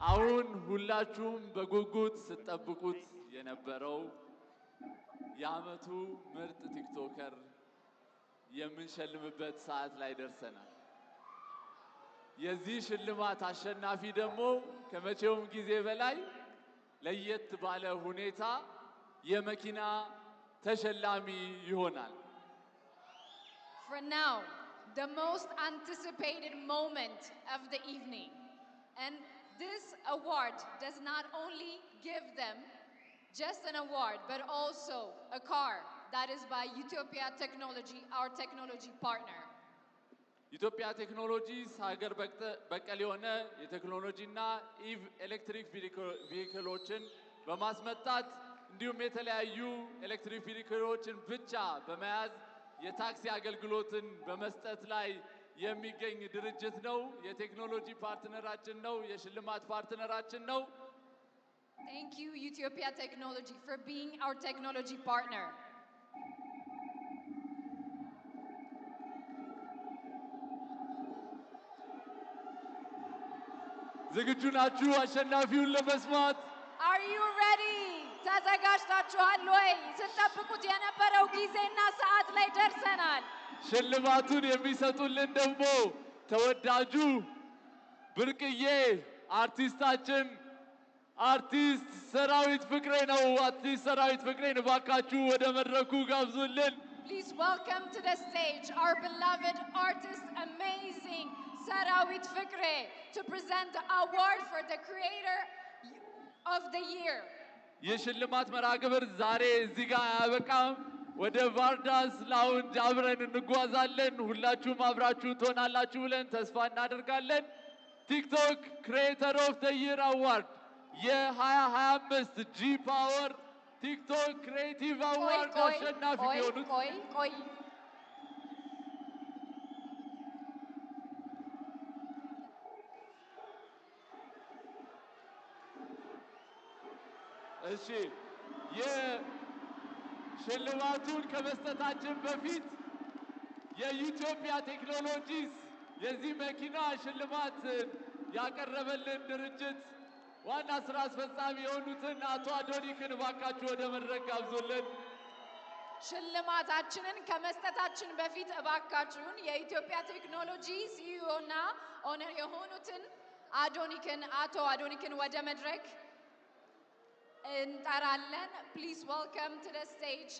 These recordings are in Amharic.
አሁን ሁላችሁም በጉጉት ስትጠብቁት የነበረው የዓመቱ ምርጥ ቲክቶከር የምንሸልምበት ሰዓት ላይ ደርሰናል። የዚህ ሽልማት አሸናፊ ደግሞ ከመቼውም ጊዜ በላይ ለየት ባለ ሁኔታ የመኪና ተሸላሚ ይሆናል። For now, the most anticipated moment of the evening. And this award does not only give them just an award, but also a car that is by Utopia Technology, our technology partner. ኢትዮጵያ ቴክኖሎጂስ ሀገር በቀል የሆነ የቴክኖሎጂና ኢቭ ኤሌክትሪክ ቪሂክሎችን በማስመጣት እንዲሁም የተለያዩ ኤሌክትሪክ ቪሂክሎችን ብቻ በመያዝ የታክሲ አገልግሎትን በመስጠት ላይ የሚገኝ ድርጅት ነው። የቴክኖሎጂ ፓርትነራችን ነው። የሽልማት ፓርትነራችን ነው። Thank you, Utopia Technology, for being our technology partner. ዝግጁ ናችሁ አሸናፊውን ለመስማት? Are you ready? ተዘጋጅታችኋል ወይ? ስትጠብቁት የነበረው ጊዜና ሰዓት ላይ ደርሰናል። ሽልማቱን የሚሰጡልን ደግሞ ተወዳጁ ብርቅዬ አርቲስታችን አርቲስት ሰራዊት ፍቅሬ ነው። አርቲስት ሰራዊት ፍቅሬን እባካችሁ ወደ መድረኩ ጋብዙልን። Please welcome to the stage our beloved artist, amazing Sarawit Fikre, to present the award for the Creator of the Year. የሽልማት መርሃ ግብር ዛሬ እዚህ ጋር አያበቃም። ወደ ቫርዳስ ላውንጅ አብረን እንጓዛለን። ሁላችሁም አብራችሁ ትሆናላችሁ ብለን ተስፋ እናደርጋለን። ቲክቶክ ክሬተር ኦፍ ዘ ይር አዋርድ የ2025 ጂ ፓወር ቲክቶክ ክሬቲቭ አዋርድ አሸናፊ የሆኑት እሺ የሽልማቱን ከመስጠታችን በፊት የኢትዮጵያ ቴክኖሎጂስ የዚህ መኪና ሽልማት ያቀረበልን ድርጅት ዋና ስራ አስፈጻሚ የሆኑትን አቶ አዶኒክን እባካችሁ ወደ መድረክ ጋብዙልን። ሽልማታችንን ከመስጠታችን በፊት እባካችሁን የኢትዮጵያ ቴክኖሎጂ ሲኢኦ እና ኦነር የሆኑትን አቶ አዶኒክን ወደ መድረክ እንጠራለን። Please welcome to the stage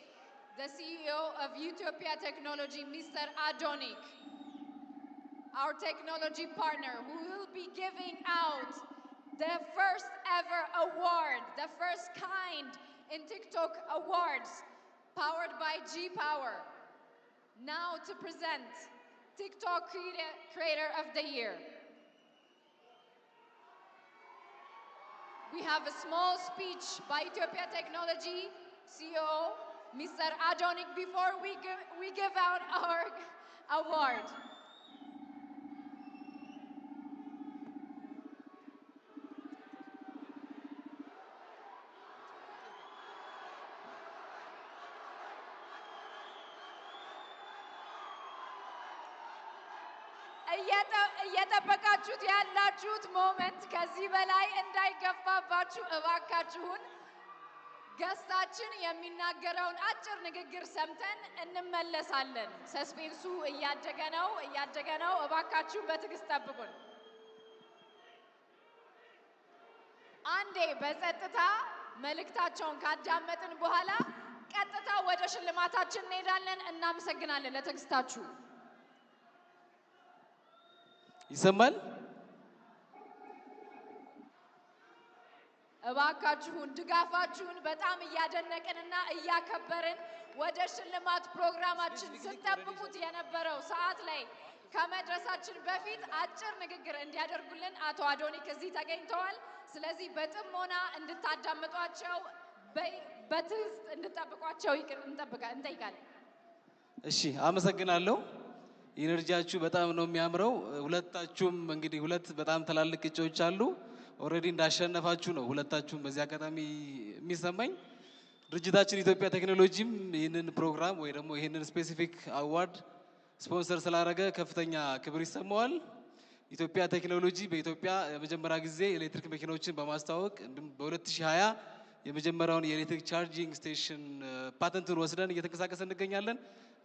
the CEO of Utopia Technology, Mr. Adonik, our technology partner, who will be giving out the first ever award, the first kind in TikTok awards, powered by G-Power. Now to present TikTok Creator of the Year. We have a small speech by Utopia Technology CEO, Mr. Adonik, before we give out our award. እየጠበቃችሁት ያላችሁት ሞመንት ከዚህ በላይ እንዳይገፋባችሁ እባካችሁን ገስታችን የሚናገረውን አጭር ንግግር ሰምተን እንመለሳለን። ሰስፔንሱ እያደገ ነው። እባካችሁ በትዕግስት ጠብቁን። አንዴ በጸጥታ መልእክታቸውን ካዳመጥን በኋላ ቀጥታ ወደ ሽልማታችን እንሄዳለን። እናመሰግናለን ለትዕግስታችሁ። ይሰማል? እባካችሁን ድጋፋችሁን በጣም እያደነቅንና እያከበርን ወደ ሽልማት ፕሮግራማችን ስትጠብቁት የነበረው ሰዓት ላይ ከመድረሳችን በፊት አጭር ንግግር እንዲያደርጉልን አቶ አዶኒክ እዚህ ተገኝተዋል። ስለዚህ በጥሞና እንድታዳምጧቸው በትዕግስት እንድጠብቋቸው እንጠይቃለን። እሺ፣ አመሰግናለሁ። ኢነርጂያችሁ በጣም ነው የሚያምረው። ሁለታችሁም እንግዲህ ሁለት በጣም ትላልቅ እጩዎች አሉ። ኦልሬዲ እንዳሸነፋችሁ ነው ሁለታችሁም በዚህ አጋጣሚ የሚሰማኝ። ድርጅታችን ኢትዮጵያ ቴክኖሎጂም ይህንን ፕሮግራም ወይ ደግሞ ይህንን ስፔሲፊክ አዋርድ ስፖንሰር ስላደረገ ከፍተኛ ክብር ይሰማዋል። ኢትዮጵያ ቴክኖሎጂ በኢትዮጵያ የመጀመሪያ ጊዜ ኤሌክትሪክ መኪናዎችን በማስተዋወቅ እንዲሁም በ2020 የመጀመሪያውን የኤሌክትሪክ ቻርጂንግ ስቴሽን ፓተንቱን ወስደን እየተንቀሳቀሰ እንገኛለን።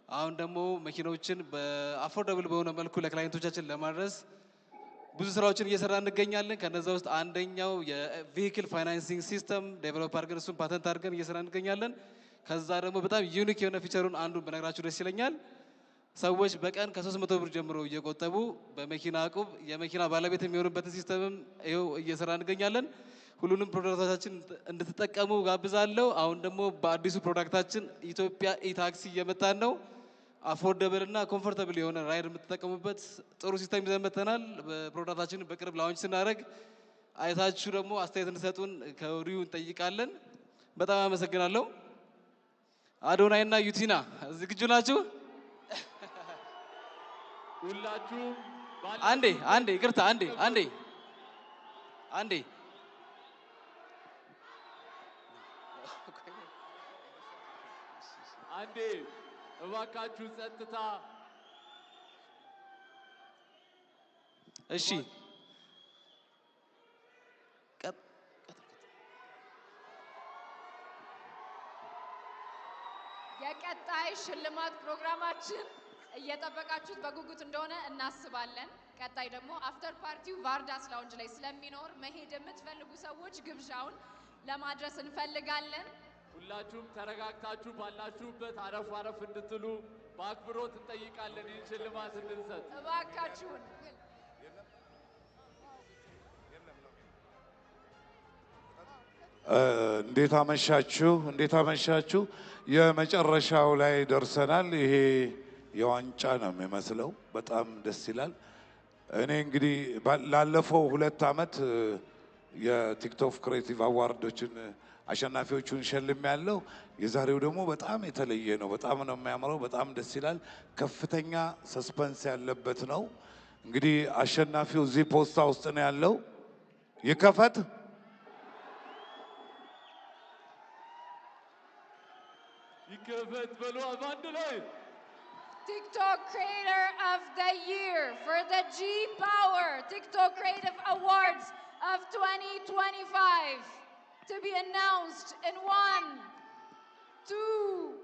አሁን ደግሞ መኪናዎችን በአፎርደብል በሆነ መልኩ ለክላይንቶቻችን ለማድረስ ብዙ ስራዎችን እየሰራ እንገኛለን። ከነዛ ውስጥ አንደኛው የቬሂክል ፋይናንሲንግ ሲስተም ዴቨሎፕ አድርገን እሱን ፓተንት አድርገን እየሰራ እንገኛለን። ከዛ ደግሞ በጣም ዩኒክ የሆነ ፊቸሩን አንዱን በነግራችሁ ደስ ይለኛል። ሰዎች በቀን ከ300 ብር ጀምሮ እየቆጠቡ በመኪና አቁብ የመኪና ባለቤት የሚሆኑበትን ሲስተምም ይኸው እየሰራ እንገኛለን። ሁሉንም ፕሮዳክቶቻችን እንድትጠቀሙ ጋብዛለሁ። አሁን ደግሞ በአዲሱ ፕሮዳክታችን ኢትዮጵያ ኢታክሲ እየመጣን ነው። አፎርደብል እና ኮምፎርታብል የሆነ ራይድ የምትጠቀሙበት ጥሩ ሲስተም ይዘን መጥተናል። በፕሮዳክታችን በቅርብ ላውንች ስናደርግ አይታችሁ ደግሞ አስተያየት እንድሰጡን ከወዲሁ እንጠይቃለን። በጣም አመሰግናለሁ። አዶናይ እና ዩቲና ዝግጁ ናችሁ? ሁላችሁም አንዴ ይቅርታ፣ አንዴ እባካችሁ ጸጥታ። እሺ የቀጣይ ሽልማት ፕሮግራማችን እየጠበቃችሁት በጉጉት እንደሆነ እናስባለን። ቀጣይ ደግሞ አፍተር ፓርቲው ቫርዳስ ላውንጅ ላይ ስለሚኖር መሄድ የምትፈልጉ ሰዎች ግብዣውን ለማድረስ እንፈልጋለን። ሁላችሁም ተረጋግታችሁ ባላችሁበት አረፍ እንድትሉ በአክብሮት እንጠይቃለን። ይህን ሽልማት እንድንሰጥ እባካችሁን። እንዴት አመሻችሁ። የመጨረሻው ላይ ደርሰናል። ይሄ የዋንጫ ነው የሚመስለው። በጣም ደስ ይላል። እኔ እንግዲህ ላለፈው 2 ዓመት የቲክቶክ ክሬቲቭ አዋርዶችን አሸናፊዎቹን ሸልም ያለው። የዛሬው ደግሞ በጣም የተለየ ነው። በጣም ነው የሚያምረው። በጣም ደስ ይላል። ከፍተኛ ሰስፐንስ ያለበት ነው። እንግዲህ አሸናፊው እዚህ ፖስታ ውስጥ ነው ያለው። ይከፈት። ይከፈት በሉ አንድ ላይ። TikTok Creator of the Year for the G Power TikTok Creative Awards of 2025 to be announced in 1, 2.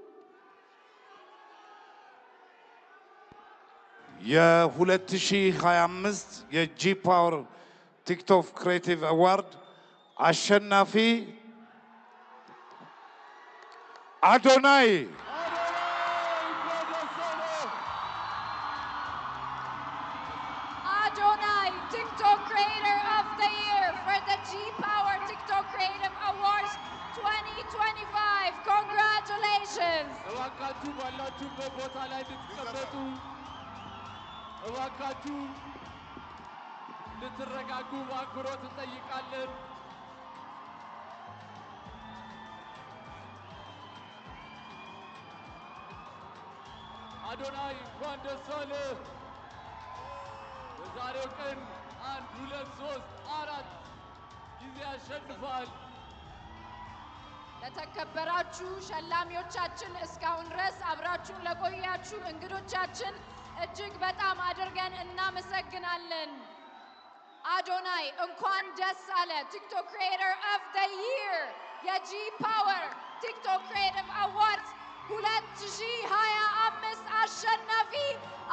የ2025 የጂ ፓወር ቲክቶክ ክሬቲቭ አዋርድ አሸናፊ አዶናይ Adonai, TikTok Creator of the Year for the G Power TikTok Creative Awards 2025. Congratulations! እባካችሁ ባላችሁበት ቦታ ላይ እንድትቀመጡ፣ እባካችሁ እንድትረጋጉ በአክብሮት እንጠይቃለን። አዶናይ እንኳን ደስ አለህ። በዛሬው ቀን 1 2 3 4 ጊዜ አሸንፏል። ለተከበራችሁ ሸላሚዎቻችን፣ እስካሁን ድረስ አብራችሁን ለቆያችሁ እንግዶቻችን እጅግ በጣም አድርገን እናመሰግናለን። አዶናይ እንኳን ደስ አለ። ቲክቶክ ክሪኤተር ኦፍ ዘ ይር የጂ ፓወር ቲክቶክ ክሪኤቲቭ አዋርድስ 2025 አሸናፊ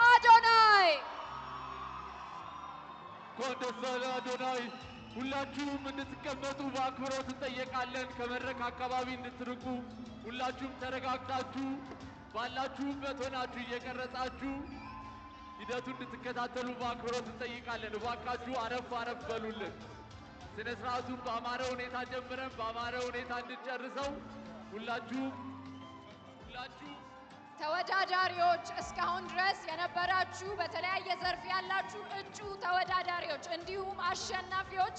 አዶናይ። እንኳን ደስ አለ አዶናይ። ሁላችሁም እንድትቀመጡ በአክብሮት እንጠየቃለን። ከመድረክ አካባቢ እንድትርቁ፣ ሁላችሁም ተረጋግታችሁ ባላችሁበት ሆናችሁ እየቀረጻችሁ ሂደቱ እንድትከታተሉ በአክብሮት እንጠይቃለን። እባካችሁ አረፍ አረፍ በሉልን። ስነ ስርዓቱን በአማረ ሁኔታ ጀምረን በአማረ ሁኔታ እንድንጨርሰው ሁላችሁ ተወዳዳሪዎች፣ እስካሁን ድረስ የነበራችሁ በተለያየ ዘርፍ ያላችሁ እጩ ተወዳዳሪዎች እንዲሁም አሸናፊዎች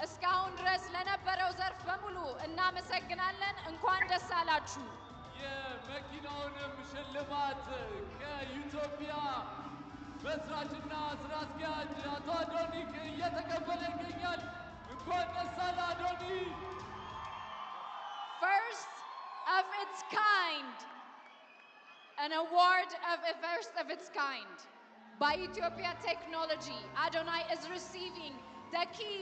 እስካሁን ድረስ ለነበረው ዘርፍ በሙሉ እናመሰግናለን። እንኳን ደስ አላችሁ። የመኪናውንም ሽልማት ከኢትዮጵያ መስራችና ስራ አስኪያጅ አቶ አዶኒክ እየተቀበለ ይገኛል። እንኳን ደስ አለ አዶኒ። First of its kind, an award of a first of its kind by Ethiopia Technology. Adonai is receiving the key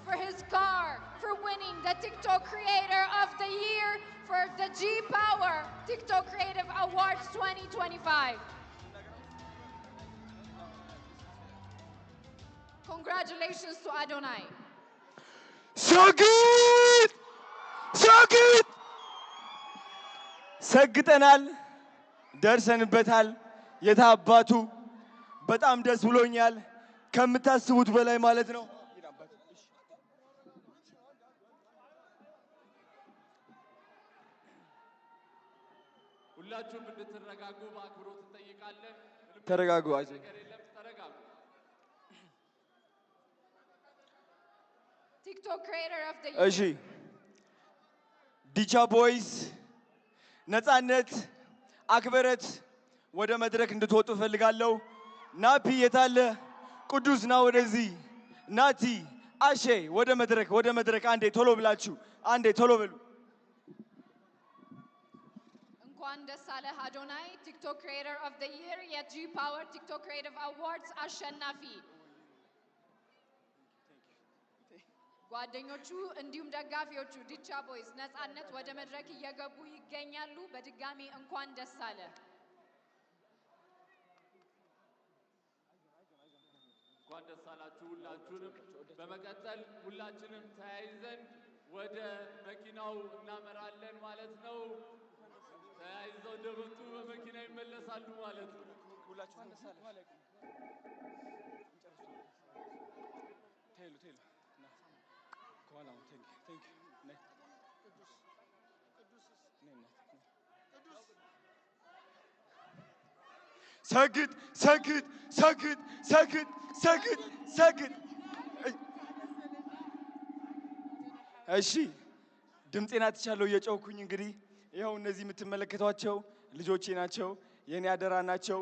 for his car for winning the TikTok Creator of the Year for the G Power TikTok Creative Awards 2025. Congratulations to Adonai. ሰግጥ ሰግጥ ሰግጠናል፣ ደርሰንበታል። የታባቱ በጣም ደስ ብሎኛል፣ ከምታስቡት በላይ ማለት ነው። ሁላችሁም እንድትረጋጉ በአክብሮት እንጠይቃለን። ተረጋጉ። አይ ተረጋጉ። TikTok Creator of the እሺ Year. ዲቻ ቦይስ ነፃነት አክብረት ወደ መድረክ እንድትወጡ ፈልጋለሁ። ናፒ የታለ? ቅዱስ ና ወደዚህ። ናቲ አሼ ወደ መድረክ አንዴ ቶሎ ብላችሁ አንዴ ቶሎ በሉ። እንኳን ደስ አለህ አዶናይ ቲክቶክ ክሪኤተር ኦፍ ዘ ይር የጂ ፓወር ቲክቶክ ክሪኤቲቭ አዋርድስ አሸናፊ። ጓደኞቹ እንዲሁም ደጋፊዎቹ ዲቻ ቦይስ ነፃነት ወደ መድረክ እየገቡ ይገኛሉ። በድጋሚ እንኳን ደስ አለ። እንኳን ደስ አላችሁ ሁላችሁንም። በመቀጠል ሁላችንም ተያይዘን ወደ መኪናው እናመራለን ማለት ነው። ተያይዘው እንደመጡ በመኪና ይመለሳሉ ማለት ነው። ሁላችሁም ደስ አለ። ቴሉ ከኋላው ቴንክ ነይ ሰግጥ ሰግጥ ሰግጥ ሰግጥ ሰግጥ ሰግጥ። እሺ ድምፄን አትቻለሁ እየጮኩኝ እንግዲህ ይኸው እነዚህ የምትመለከቷቸው ልጆቼ ናቸው፣ የኔ አደራ ናቸው።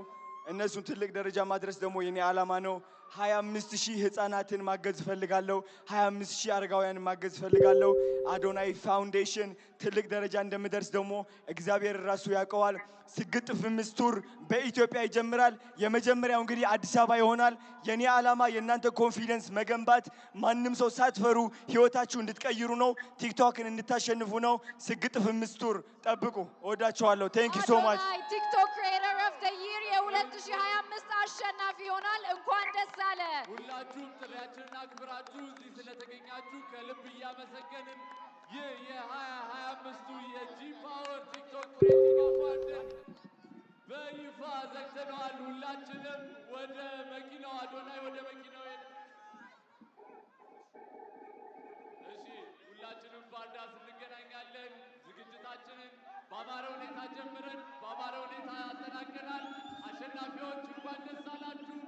እነሱን ትልቅ ደረጃ ማድረስ ደግሞ የኔ ዓላማ ነው። 25,000 ህፃናትን ማገዝ ፈልጋለሁ። 25,000 አረጋውያንን ማገዝ ፈልጋለሁ። አዶናይ ፋውንዴሽን ትልቅ ደረጃ እንደምደርስ ደግሞ እግዚአብሔር ራሱ ያውቀዋል። ስግጥ ፍምስ ቱር በኢትዮጵያ ይጀምራል። የመጀመሪያው እንግዲህ አዲስ አበባ ይሆናል። የኔ ዓላማ የእናንተ ኮንፊደንስ መገንባት፣ ማንም ሰው ሳትፈሩ ህይወታችሁ እንድትቀይሩ ነው። ቲክቶክን እንድታሸንፉ ነው። ስግጥ ፍምስ ቱር ጠብቁ። እወዳችኋለሁ። ቴንክ ዩ ሶ ማች። አዶናይ ቲክቶክ ክሪኤተር ኦፍ ዘ ይር የ2025 አሸናፊ ይሆናል። እንኳን ደስ አለ። ሁላችሁም ጥሪያችንን አክብራችሁ እዚህ ስለተገኛችሁ ከልብ እያመሰገንን ይህ የ2025ቱ የጂ ፓወር ቲክቶክ ክሬቲቭ አዋርድን በይፋ ዘግተነዋል። ሁላችንም ወደ መኪናው አዶናይ ወደ መኪናው ሄደ። እሺ ሁላችንም ባርዳስ እንገናኛለን። ዝግጅታችንን በአማረ ሁኔታ ጀምረን በአማረ ሁኔታ ያጠናቀናል። አሸናፊዎች እንኳን ደስ አላችሁ።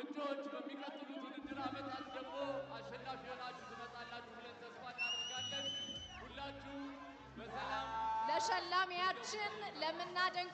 እጩዎች በሚቀጥሉት ውድድር ዓመታት ደግሞ አሸናፊ ሆናችሁ ትመጣላችሁ ብለን ተስፋ እናደርጋለን። ሁላችሁ በሰላም ለሸላሚያችን ለምናደንቅ